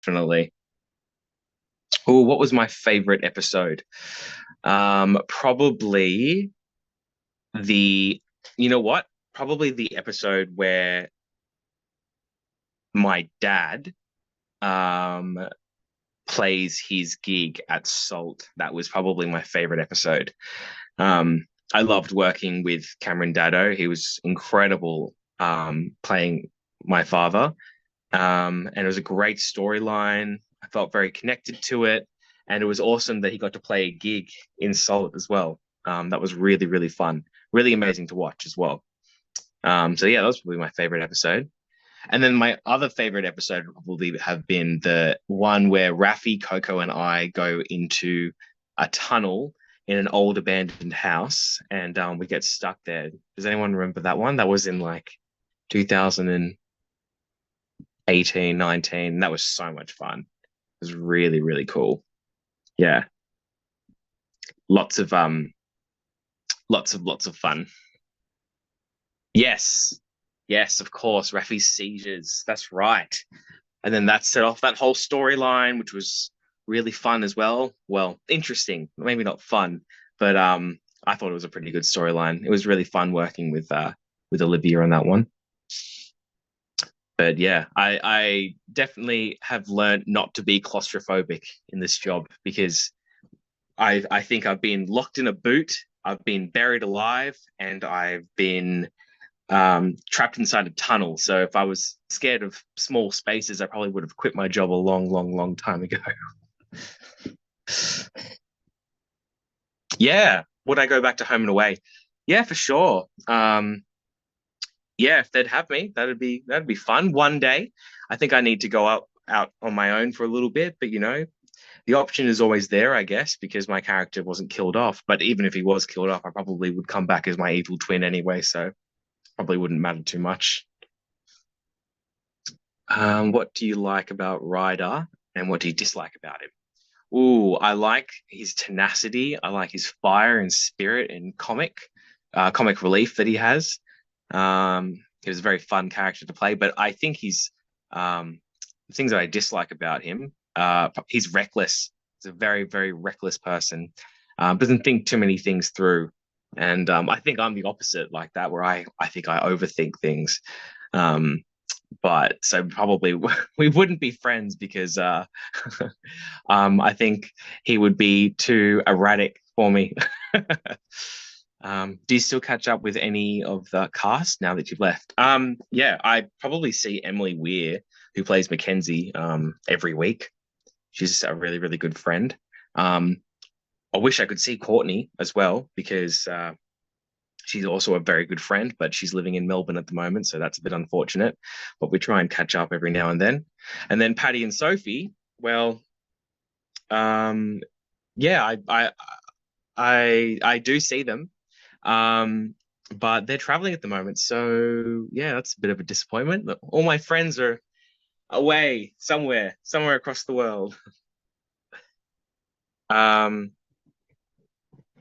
definitely. Oh, what was my favorite episode? Probably the, you know what? Probably the episode where my dad um plays his gig at Salt. That was probably my favorite episode. I loved working with Cameron Daddo. He was incredible playing my father. And it was a great storyline. I felt very connected to it. And it was awesome that he got to play a gig in Salt as well. That was really, really fun. Really amazing to watch as well. So yeah, that was probably my favorite episode. And then my other favorite episode would probably have been the one where Rafi, Coco, and I go into a tunnel in an old abandoned house and we get stuck there. Does anyone remember that one? That was in like 2018, 19. That was so much fun. It was really, really cool. Yeah. Lots of lots of fun. Yes. Yes, of course. Rafi's seizures. That's right. And then that set off that whole storyline, which was really fun as well. Well, interesting, maybe not fun, but I thought it was a pretty good storyline. It was really fun working with Olivia on that one. But yeah, I definitely have learned not to be claustrophobic in this job because I think I've been locked in a boot, I've been buried alive, and I've been trapped inside a tunnel. So if I was scared of small spaces, I probably would have quit my job a long, long, long time ago. Yeah. Would I go back to home and away? Yeah, for sure. Yeah, if they'd have me, that'd be fun. One day, I think I need to go out on my own for a little bit, but the option is always there, I guess, because my character wasn't killed off. But even if he was killed off, I probably would come back as my evil twin anyway, so probably wouldn't matter too much. What do you like about Ryder, and what do you dislike about him? Ooh, I like his tenacity. I like his fire and spirit and comic relief that he has. He was a very fun character to play, but I think the things that I dislike about him. He's reckless. He's a very, very reckless person. Doesn't think too many things through, and I think I'm the opposite, like that, where I think I overthink things. Um, but so probably we wouldn't be friends because I think he would be too erratic for me. Do you still catch up with any of the cast now that you've left? Yeah, I probably see Emily Weir, who plays Mackenzie, every week. She's a really, really good friend. Um, I wish I could see Courtney as well because she's also a very good friend, but she's living in Melbourne at the moment, so that's a bit unfortunate. But we try and catch up every now and then. And then Patty and Sophie, well, um, yeah, I do see them, um, but they're traveling at the moment, so yeah, that's a bit of a disappointment. All my friends are away somewhere across the world. Um,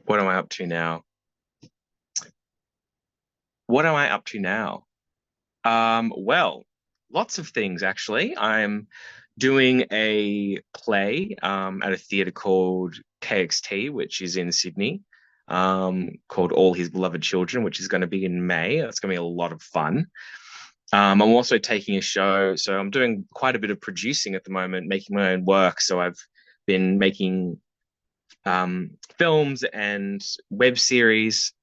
what am I up to now? What am I up to now? Well, lots of things actually. I'm doing a play at a theatre called KXT, which is in Sydney, called All His Beloved Children, which is going to be in May. That's going to be a lot of fun. I'm also taking a show, so I'm doing quite a bit of producing at the moment, making my own work. So I've been making films and web series,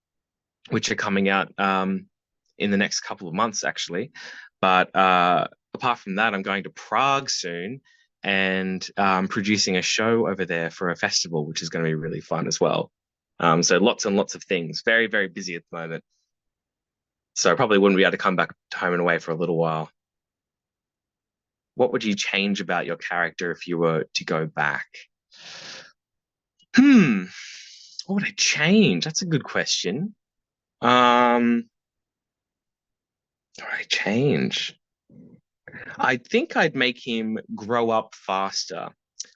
which are coming out in the next couple of months, actually. But apart from that, I'm going to Prague soon and producing a show over there for a festival, which is going to be really fun as well. So lots and lots of things. Very, very busy at the moment. So I probably wouldn't be able to come back to home and away for a little while. What would you change about your character if you were to go back? Hmm, what would I change? That's a good question. What would I change? I think I'd make him grow up faster.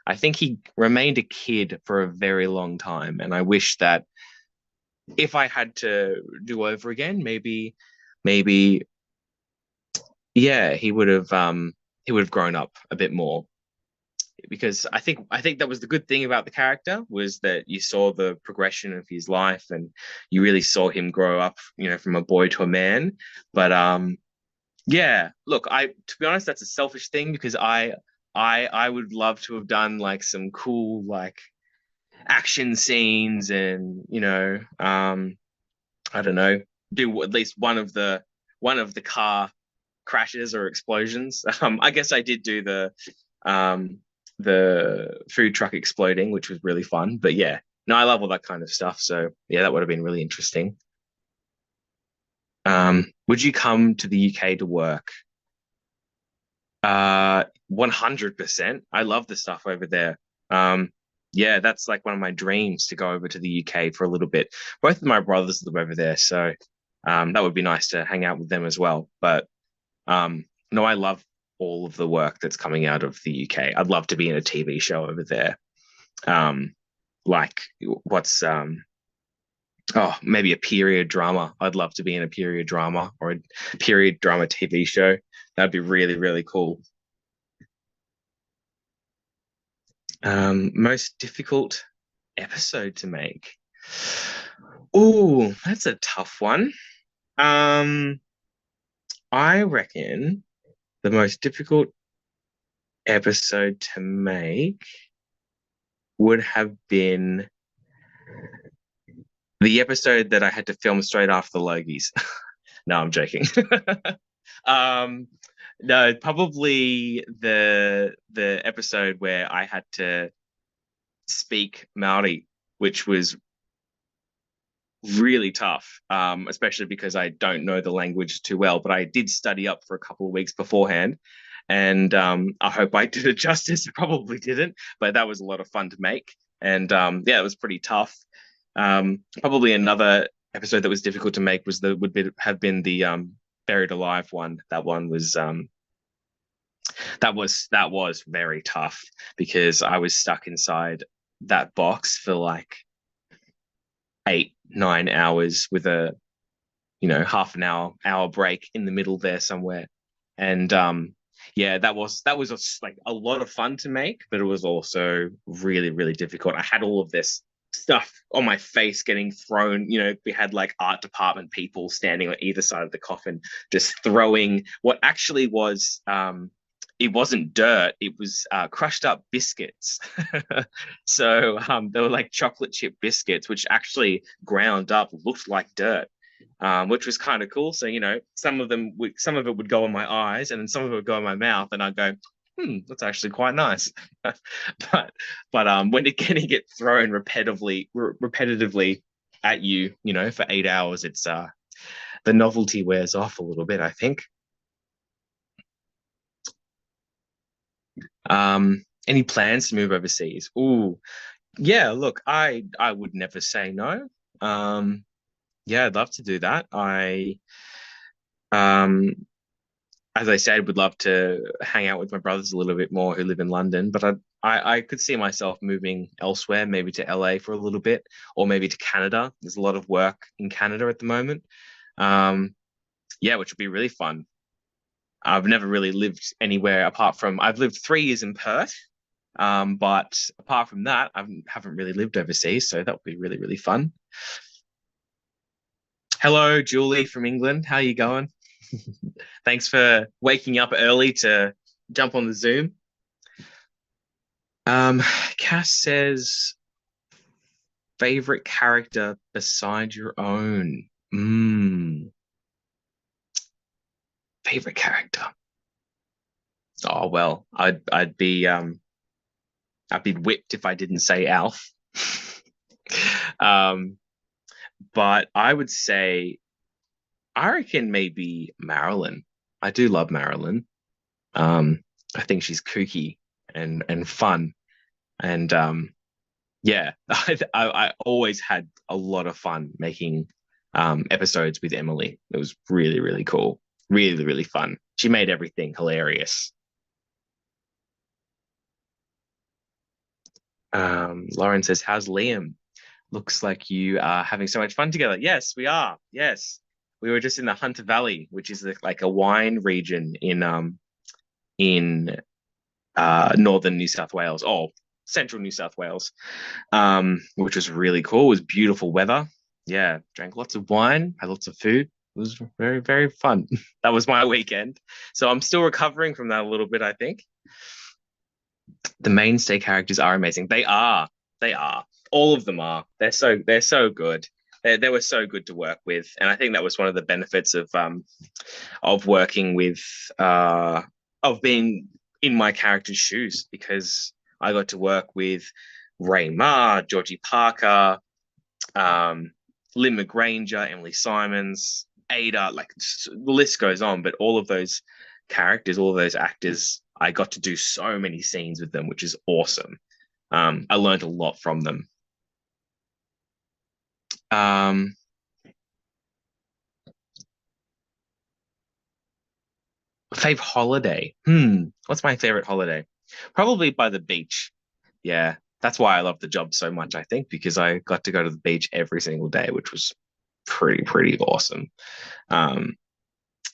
I think he remained a kid for a very long time, and I wish that if I had to do over again, maybe, yeah, he would have grown up a bit more. because I think that was the good thing about the character, was that you saw the progression of his life, and you really saw him grow up, from a boy to a man. But yeah, look, to be honest, that's a selfish thing, because I would love to have done like some cool like action scenes, and I don't know, do at least one of the car crashes or explosions. I guess I did do um the food truck exploding, which was really fun. But yeah, no, I love all that kind of stuff. So yeah, that would have been really interesting. Would you come to the UK to work? 100%. I love the stuff over there. Um, yeah, that's like one of my dreams, to go over to the UK for a little bit. Both of my brothers live over there, so that would be nice to hang out with them as well. But no, I love all of the work that's coming out of the UK. I'd love to be in a TV show over there. Like what's oh, maybe a period drama. I'd love to be in a period drama, or a period drama TV show. That'd be really, really cool. Most difficult episode to make. Oh, that's a tough one. Um, I reckon the most difficult episode to make would have been the episode that I had to film straight after the Logies. No, I'm joking. Um, no, probably the episode where I had to speak Maori, which was really tough, especially because I don't know the language too well. But I did study up for a couple of weeks beforehand, and I hope I did it justice. I probably didn't, but that was a lot of fun to make, and yeah, it was pretty tough. Probably another episode that was difficult to make was the would be have been the buried alive one. That one was that was very tough, because I was stuck inside that box for like 8 9 hours, with a half an hour break in the middle there somewhere. And yeah, that was like a lot of fun to make, but it was also really, really difficult. I had all of this stuff on my face getting thrown. We had like art department people standing on either side of the coffin, just throwing what actually was it wasn't dirt, it was crushed up biscuits. So they were like chocolate chip biscuits, which actually ground up looked like dirt, which was kind of cool. So some of it would go in my eyes, and then some of it would go in my mouth, and I'd go, that's actually quite nice. But when it getting it thrown repetitively at you, for 8 hours, it's the novelty wears off a little bit, I think. Any plans to move overseas? Ooh, yeah. Look, I would never say no. Um, yeah, I'd love to do that. Um, as I said, would love to hang out with my brothers a little bit more who live in London, but I could see myself moving elsewhere, maybe to LA for a little bit, or maybe to Canada. There's a lot of work in Canada at the moment. Um, yeah, which would be really fun. I've never really lived anywhere apart from I've lived 3 years in Perth, but apart from that, I haven't really lived overseas, so that would be really, really fun. Hello, Julie from England. How are you going? Thanks for waking up early to jump on the Zoom. Um, Cass says favorite character beside your own. Favorite character. Oh well, I'd be whipped if I didn't say Alf. Um, but I would say I reckon maybe Marilyn. I do love Marilyn. I think she's kooky and fun, and yeah, I always had a lot of fun making episodes with Emily. It was really, really cool, really, really fun. She made everything hilarious. Lauren says, "How's Liam? Looks like you are having so much fun together." Yes, we are. Yes, we were just in the Hunter Valley, which is like a wine region in northern New South Wales, or central New South Wales, which was really cool. It was beautiful weather. Yeah, drank lots of wine, had lots of food. It was very, very fun. That was my weekend. So I'm still recovering from that a little bit, I think. The mainstay characters are amazing. They are. They are. All of them are. They're so good. They were so good to work with, and I think that was one of the benefits of working with of being in my character's shoes, because I got to work with Ray Ma, Georgie Parker, um, Lynn McGranger, Emily Simons, Ada, like the list goes on. But all of those characters, all of those actors, I got to do so many scenes with them, which is awesome. I learned a lot from them. Um, Favorite holiday. What's my favorite holiday? Probably by the beach. Yeah, that's why I love the job so much, I think, because I got to go to the beach every single day, which was pretty awesome. Um,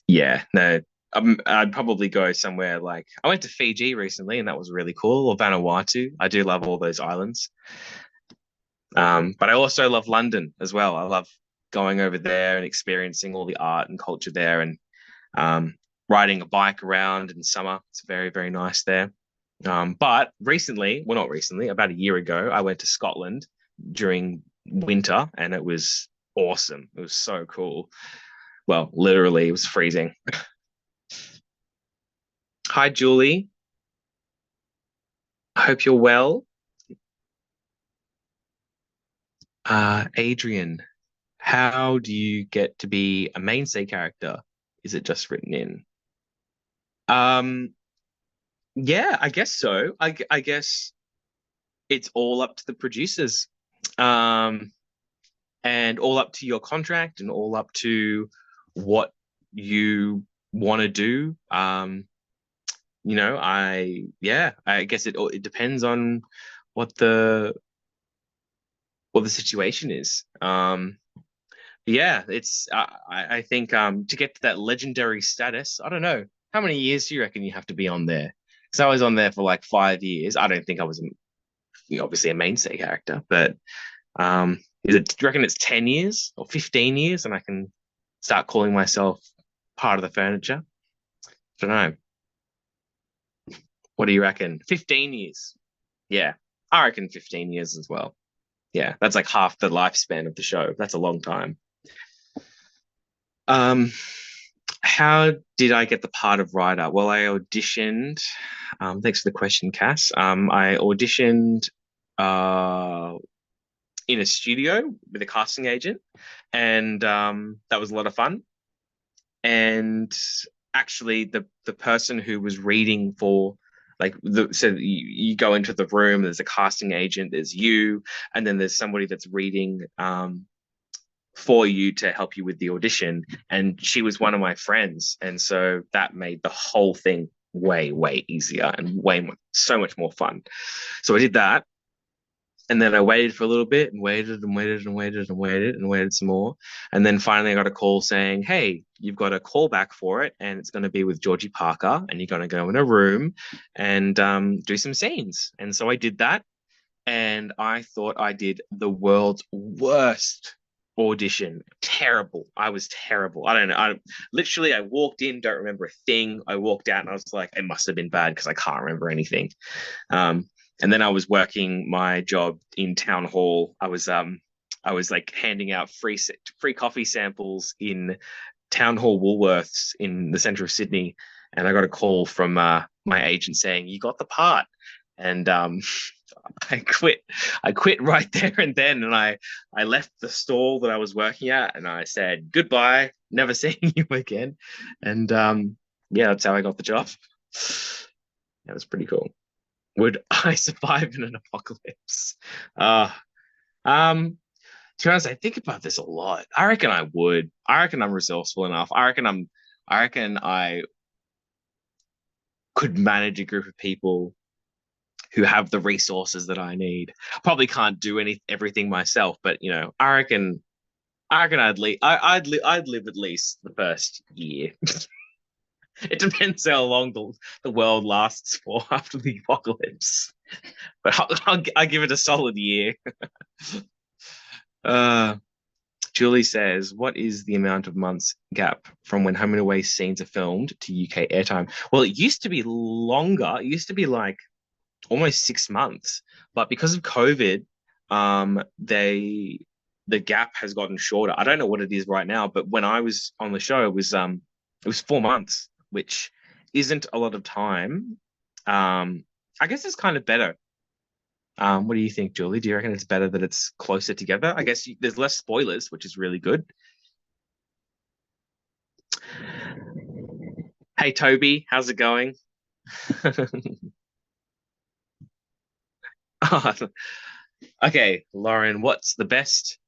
yeah, no, I'd probably go somewhere like I went to Fiji recently, and that was really cool, or Vanuatu. I do love all those islands. But I also love London as well. I love going over there and experiencing all the art and culture there, and um, riding a bike around in summer. It's very, very nice there. But recently, well, not recently, about a year ago, I went to Scotland during winter, and it was awesome. It was so cool. Well, literally, it was freezing. Hi, Julie. I hope you're well. Adrian, how do you get to be a mainstay character? Is it just written in? Um, yeah, I guess so. I guess it's all up to the producers. Um, and all up to your contract, and all up to what you want to do. I guess it depends on what the what the situation is. Yeah, it's I think to get to that legendary status, I don't know how many years do you reckon you have to be on there? Because I was on there for like 5 years. I don't think I was obviously a mainstay character, but do you reckon it's 10 years or 15 years and I can start calling myself part of the furniture? I don't know. What do you reckon? 15 years. Yeah, I reckon 15 years as well. Yeah, that's like half the lifespan of the show. That's a long time. Um, how did I get the part of Ryder? Well, I auditioned. Thanks for the question, Cass. I auditioned uh, in a studio with a casting agent, and that was a lot of fun. And actually, the person who was reading for so you go into the room, there's a casting agent, there's you, and then there's somebody that's reading for you to help you with the audition, and she was one of my friends, and so that made the whole thing way easier and so much more fun. So I did that, and then I waited for a little bit and waited and waited and waited and waited and waited some more. And then finally I got a call saying, hey, you've got a call back for it. And it's going to be with Georgie Parker. And you're going to go in a room and do some scenes. And so I did that. And I thought I did the world's worst audition. Terrible. I was terrible. I don't know. I walked in, don't remember a thing. I walked out and I was like, it must have been bad because I can't remember anything. Um, and then I was working my job in town hall. I was like handing out free coffee samples in town hall Woolworths in the centre of Sydney, and I got a call from my agent saying you got the part, and I quit. I quit right there and then, and I left the stall that I was working at, and I said goodbye, never seeing you again, and yeah, that's how I got the job. That was pretty cool. Would I survive in an apocalypse? Uh, um, to be honest, I think about this a lot. I reckon I would. I reckon I'm resourceful enough. I reckon I could manage a group of people who have the resources that I need. I probably can't do everything myself, but I reckon I'd live at least the first year. It depends how long the world lasts for after the apocalypse. But I'll give it a solid year. Uh, Julie says, "What is the amount of months gap from when Home and Away scenes are filmed to UK airtime?" Well, it used to be longer. It used to be like almost 6 months, but because of COVID, they the gap has gotten shorter. I don't know what it is right now, but when I was on the show, it was 4 months, which isn't a lot of time. I guess it's kind of better. What do you think, Julie? Do you reckon it's better that it's closer together? I guess there's less spoilers, which is really good. Hey, Toby, how's it going? Okay, Lauren, what's the best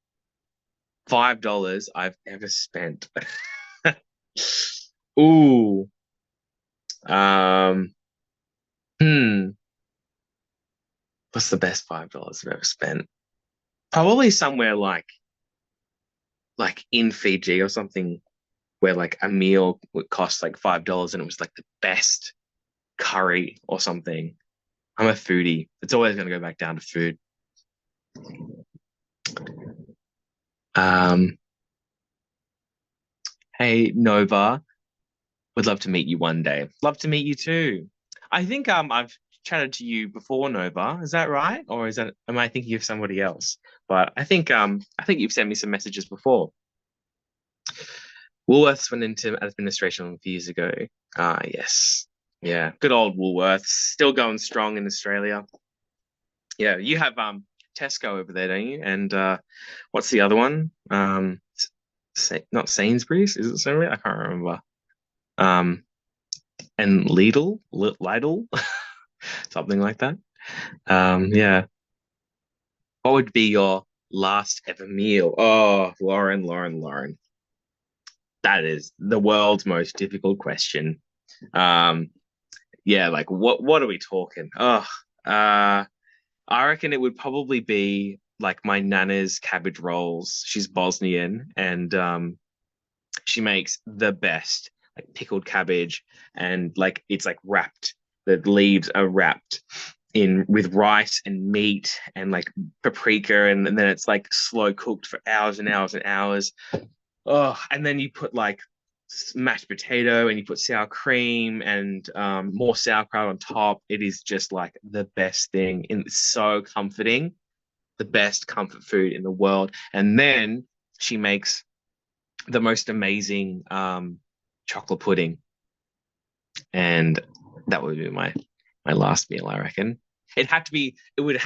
$5 I've ever spent? Ooh, um, hmm, what's the best $5 I've ever spent? Probably somewhere like in Fiji or something where like a meal would cost like $5 and it was like the best curry or something. I'm a foodie. It's always going to go back down to food. Um, hey Nova, would love to meet you one day. Love to meet you too. I think I've chatted to you before, Nova. Is that right? Or is that am I thinking of somebody else? But I think you've sent me some messages before. Woolworths went into administration a few years ago. Ah, yes. Yeah. Good old Woolworths. Still going strong in Australia. Yeah, you have Tesco over there, don't you? And what's the other one? Not Sainsbury's, is it Sainsbury's? I can't remember. Um, and Lidl, something like that. Yeah. What would be your last ever meal? Oh, Lauren. That is the world's most difficult question. Um, yeah, like what are we talking? Oh, uh, I reckon it would probably be like my nana's cabbage rolls. She's Bosnian and she makes the best like pickled cabbage and like it's like wrapped. The leaves are wrapped in with rice and meat and like paprika and then it's like slow cooked for hours and hours and hours. Oh, and then you put like mashed potato and you put sour cream and more sauerkraut on top. It is just like the best thing and it's so comforting, the best comfort food in the world. And then she makes the most amazing chocolate pudding, and that would be my last meal, I reckon. It would